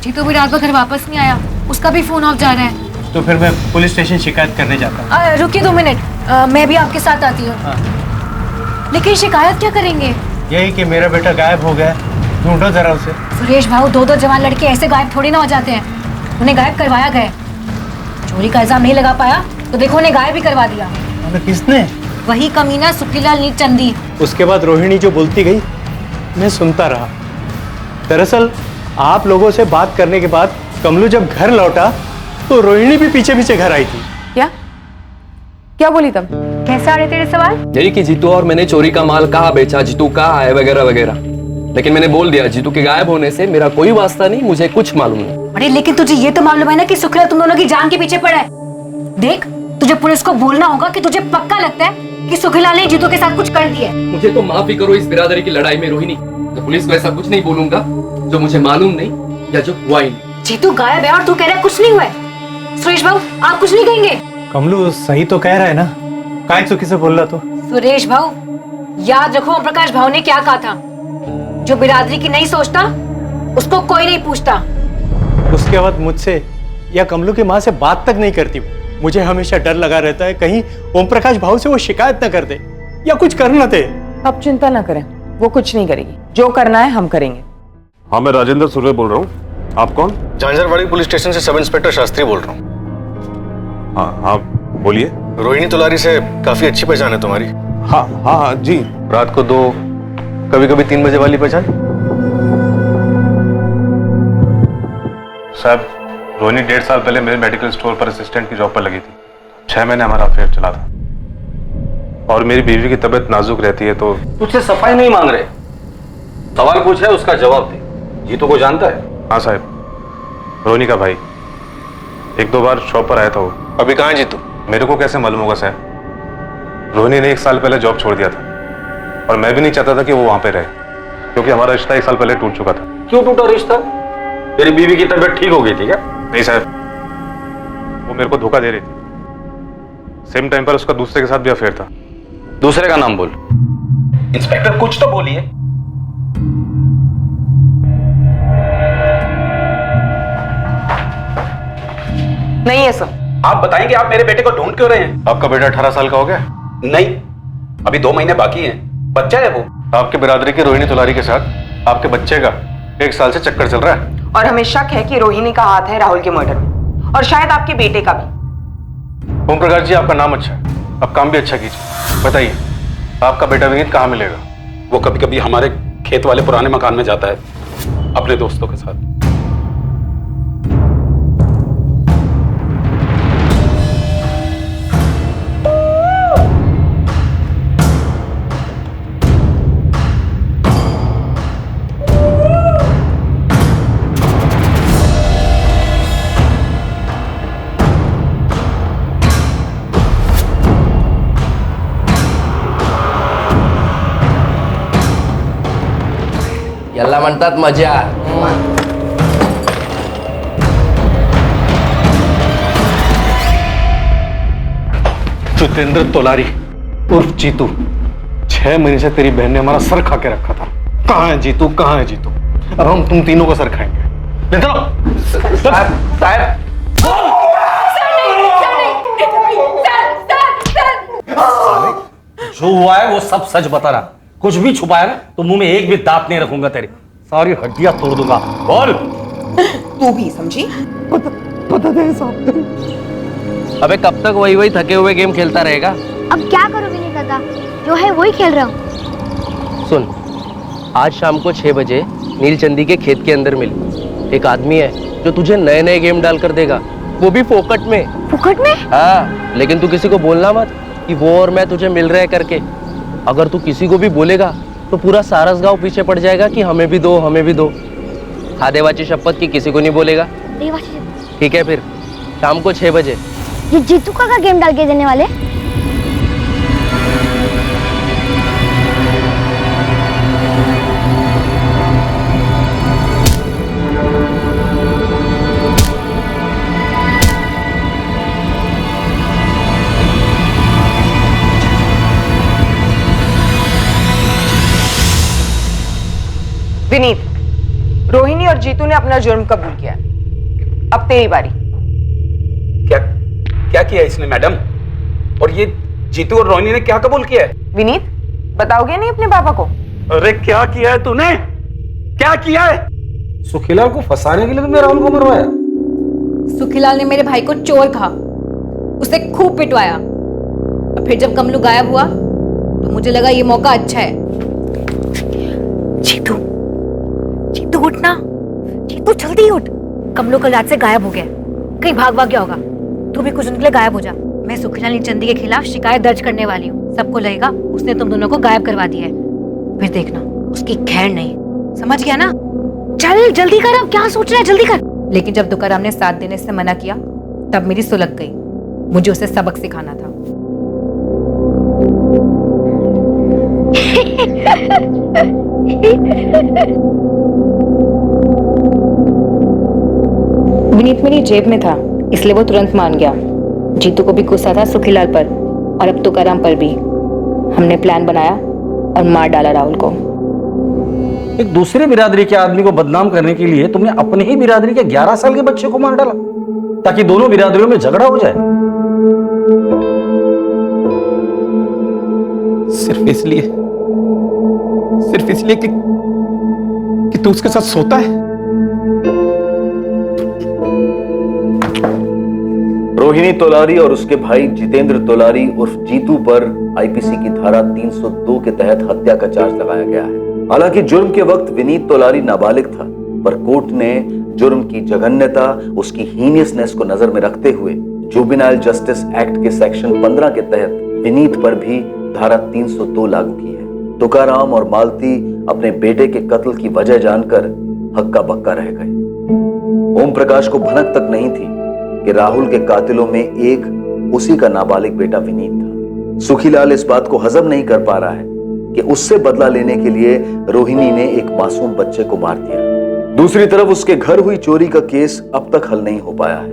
जीतू भी रात भर घर वापस नहीं आया, उसका भी फोन ऑफ जा रहा है। तो फिर मैं पुलिस स्टेशन शिकायत करने जाता हूँ। रुकिए 2 मिनट, मैं भी आपके साथ आती हूँ। लेकिन शिकायत क्या करेंगे? यही कि मेरा बेटा गायब हो गया, ढूंढो जरा उसे। सुरेश भाऊ, 2 जवान लड़के ऐसे गायब थोड़ी ना हो जाते हैं। उन्हें गायब करवाया गया। चोरी का इल्जाम नहीं लगा पाया तो देखो उन्हें गायब ही करवा दिया। किसने? वही कमीना सुखीलाल नीचंदी। उसके बाद रोहिणी जो बोलती गई मैं सुनता रहा। दरअसल आप लोगों से बात करने के बाद कमलू जब घर लौटा तो रोहिणी भी पीछे पीछे घर आई थी। क्या बोली तब? कैसे आ रहे तेरे सवाल? यही कि जीतू और मैंने चोरी का माल कहाँ बेचा, जीतू कहाँ है, वगैरह वगैरह। लेकिन मैंने बोल दिया जीतू के गायब होने से मेरा कोई वास्ता नहीं, मुझे कुछ मालूम नहीं। अरे लेकिन तुझे ये तो मालूम है ना कि सुखीलाल तुम दोनों की जान के पीछे पड़ा है। देख, तुझे पुलिस को बोलना होगा कि तुझे पक्का लगता है कि सुखीलाल ने जीतू के साथ कुछ कर दिया है। मुझे तो माफी करो इस बिरादरी की लड़ाई में रोहिणी, तो पुलिस को ऐसा कुछ नहीं बोलूंगा जो मुझे मालूम नहीं या जो हुआ ही नहीं। जीतू गायब है और तू कह रहा है कुछ नहीं हुआ है। सुरेश भाऊ, आप कुछ नहीं कहेंगे? कमलू सही तो कह रहा है ना, काय चुकी से बोल रहा तो। सुरेश भाऊ, याद रखो ओम प्रकाश भाऊ ने क्या कहा था, जो बिरादरी की नहीं सोचता उसको कोई नहीं पूछता। उसके बाद मुझसे या कमलू की माँ से बात तक नहीं करती। मुझे हमेशा डर लगा रहता है कहीं ओम प्रकाश भाऊ से वो शिकायत न कर दे या कुछ कर न दे। अब चिंता न करें, वो कुछ नहीं करेगी। जो करना है हम करेंगे। हाँ, मैं राजेंद्र सुरे बोल रहा हूँ। आप कौन? झांझरवाड़ी पुलिस स्टेशन से सब इंस्पेक्टर शास्त्री बोल रहा हूँ। हाँ हाँ, बोलिए। रोहिणी तोलारी से काफी अच्छी पहचान है तुम्हारी। हाँ हाँ हाँ जी, रात को 2 कभी 3 बजे वाली पहचान। साहब, रोहिणी 1.5 साल पहले मेरे मेडिकल स्टोर पर असिस्टेंट की जॉब पर लगी थी। 6 महीने हमारा अफेयर चला था और मेरी बीवी की तबीयत नाजुक रहती है तो। तुझसे सफाई नहीं मांग रहे, सवाल पूछे उसका जवाब दे। जीतू को जानता है? हाँ साहब, रोहिणी का भाई 1-2 बार शॉप पर आया था वो। अभी कहाँ है जीतू? मेरे को कैसे मालूम होगा साहब? रोहिणी ने 1 साल पहले जॉब छोड़ दिया था और मैं भी नहीं चाहता था कि वो वहां पे रहे, क्योंकि हमारा रिश्ता 1 साल पहले टूट चुका था। क्यों टूटा रिश्ता? तेरी बीवी की तबीयत ठीक हो गई थी क्या? नहीं साहब, वो मेरे को धोखा दे रही थी। सेम टाइम पर उसका दूसरे के साथ भी अफेयर था। दूसरे का नाम बोल। इंस्पेक्टर कुछ तो बोलिए। नहीं है सर। आप बताएंगे आप मेरे बेटे को ढूंढ क्यों रहे हैं? आपका बेटा 18 साल का हो गया? नहीं, अभी 2 महीने बाकी हैं। बच्चा है वो। आपके बिरादरी की रोहिणी तोलारी के साथ आपके बच्चे का 1 साल से चक्कर चल रहा है। और हमें शक है कि रोहिणी का हाथ है राहुल के मर्डर में, और शायद आपके बेटे का भी। ओम प्रकाश जी, आपका नाम अच्छा है, आप काम भी अच्छा कीजिए। बताइए, आपका बेटा विनीत कहाँ मिलेगा? वो कभी कभी हमारे खेत वाले पुराने मकान में जाता है अपने दोस्तों के साथ। याला म्हणतात मजा। जितेंद्र तोलारी उर्फ जीतू, 6 महीने से तेरी बहन ने हमारा सर खा के रखा था। कहाँ है जीतू, कहाँ है जीतू? अब हम तुम तीनों का सर खाएंगे। ले चलो। साहब जो हुआ है वो सब सच बता रहा। कुछ भी छुपाया ना तो मुंह में एक भी दांत नहीं रखूंगा, तेरी सारी हड्डियां तोड़ दूंगा। बोल। तू भी समझी? पता नहीं साहब। अबे कब तक वही वही थके हुए गेम खेलता रहेगा? अब क्या करो विनीत दादा, जो है वही खेल रहा हूँ। सुन, आज शाम को 6 बजे नीलचंदी के खेत के अंदर मिल। एक आदमी है जो तुझे नए नए गेम डाल कर देगा, वो भी फोकट में। फोकट में? हाँ, लेकिन तू किसी को बोलना मत कि वो और मैं तुझे मिल रहे करके। अगर तू किसी को भी बोलेगा तो पूरा सारस गांव पीछे पड़ जाएगा कि हमें भी दो, हमें भी दो। खा देवाची शपथ की किसी को नहीं बोलेगा। ठीक है, फिर शाम को 6 बजे। ये जीतू का गेम डाल के देने वाले? विनीत, रोहिणी और जीतू ने अपना जुर्म कबूल किया। अब तेरी बारी। क्या किया इसने मैडम? और ये जीतू और रोहिणी ने क्या कबूल किया है? विनीत, बताओगे नहीं अपने पापा को? अरे क्या किया है तूने? क्या किया है? सुखीलाल को फंसाने के लिए तुमने राहुल को मरवाया? सुखीलाल ने मेरे भाई को चोर कहा, उसे खूब पिटवाया, और फिर जब कमलू गायब हुआ तो मुझे लगा ये मौका अच्छा है। जीतू, जीतू उठ ना, जीतू जल्दी उठ। कमलू कल रात से गायब हो गया, कहीं भाग गया होगा। तू भी कुछ दिन के लिए गायब हो जा। मैं सुखीलाल नीलचंदी के खिलाफ शिकायत दर्ज करने वाली हूँ। सबको लगेगा उसने तुम दोनों को गायब करवा दिया है, फिर देखना उसकी खैर नहीं। समझ गया ना? चल जल्दी कर, अब क्या सोच रहा है, जल्दी कर। लेकिन जब तुकाराम ने साथ देने से मना किया तब मेरी सुलग गई। मुझे उसे सबक सिखाना था। विनीत मेरी जेब में था, इसलिए वो तुरंत मान गया। जीतू को भी गुस्सा था सुखीलाल पर और अब तुकाराम पर भी। हमने प्लान बनाया और मार डाला राहुल को। एक दूसरे बिरादरी के आदमी को बदनाम करने के लिए तुमने अपने ही बिरादरी के 11 साल के बच्चे को मार डाला ताकि दोनों बिरादरियों में झगड़ा हो जाए। सिर्फ इसलिए कि तू उसके साथ सोता है। रोहिणी तोलारी और उसके भाई जितेंद्र तोलारी उर्फ जीतू पर आईपीसी की धारा 302 के तहत हत्या का चार्ज लगाया गया है। हालांकि जुर्म के वक्त विनीत तोलारी नाबालिग था, पर कोर्ट ने जुर्म की जघन्यता, उसकी हीनियसनेस को नजर में रखते हुए जुवेनाइल जस्टिस एक्ट के सेक्शन 15 के तहत विनीत पर भी धारा 302 लागू की है। तुकाराम और मालती अपने बेटे के कत्ल की वजह जानकर हक्का बक्का रह गए। ओम प्रकाश को भनक तक नहीं थी कि राहुल के कातिलों में एक उसी का नाबालिग बेटा विनीत था। सुखीलाल इस बात को हजम नहीं कर पा रहा है कि उससे बदला लेने के लिए रोहिणी ने एक मासूम बच्चे को मार दिया। दूसरी तरफ उसके घर हुई चोरी का केस अब तक हल नहीं हो पाया है।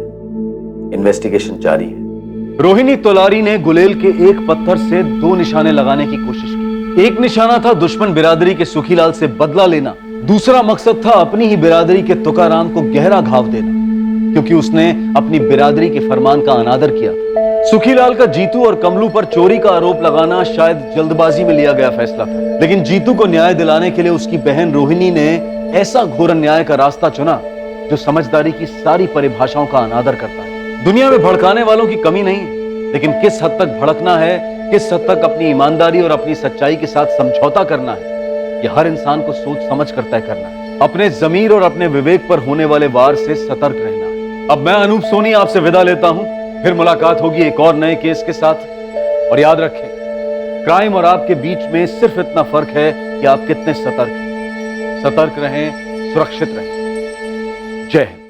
इन्वेस्टिगेशन जारी है। रोहिणी तोलारी ने गुलेल के एक पत्थर से 2 निशाने लगाने की कोशिश की। एक निशाना था दुश्मन बिरादरी के सुखीलाल से बदला लेना, दूसरा मकसद था अपनी ही बिरादरी के तुकाराम को गहरा घाव देना, क्योंकि उसने अपनी बिरादरी के फरमान का अनादर किया। सुखीलाल का जीतू और कमलू पर चोरी का आरोप लगाना शायद जल्दबाजी में लिया गया फैसला था, लेकिन जीतू को न्याय दिलाने के लिए उसकी बहन रोहिणी ने ऐसा घोर अन्याय का रास्ता चुना जो समझदारी की सारी परिभाषाओं का अनादर करता है। दुनिया में भड़काने वालों की कमी नहीं है, लेकिन किस हद तक भड़कना है, किस हद तक अपनी ईमानदारी और अपनी सच्चाई के साथ समझौता करना है, यह हर इंसान को सोच समझ कर तय करना है। अपने जमीर और अपने विवेक पर होने वाले वार से सतर्क रहना है। अब मैं अनूप सोनी आपसे विदा लेता हूं, फिर मुलाकात होगी एक और नए केस के साथ। और याद रखें, क्राइम और आपके बीच में सिर्फ इतना फर्क है कि आप कितने सतर्क हैं। सतर्क रहें, सुरक्षित रहें। जय हिंद।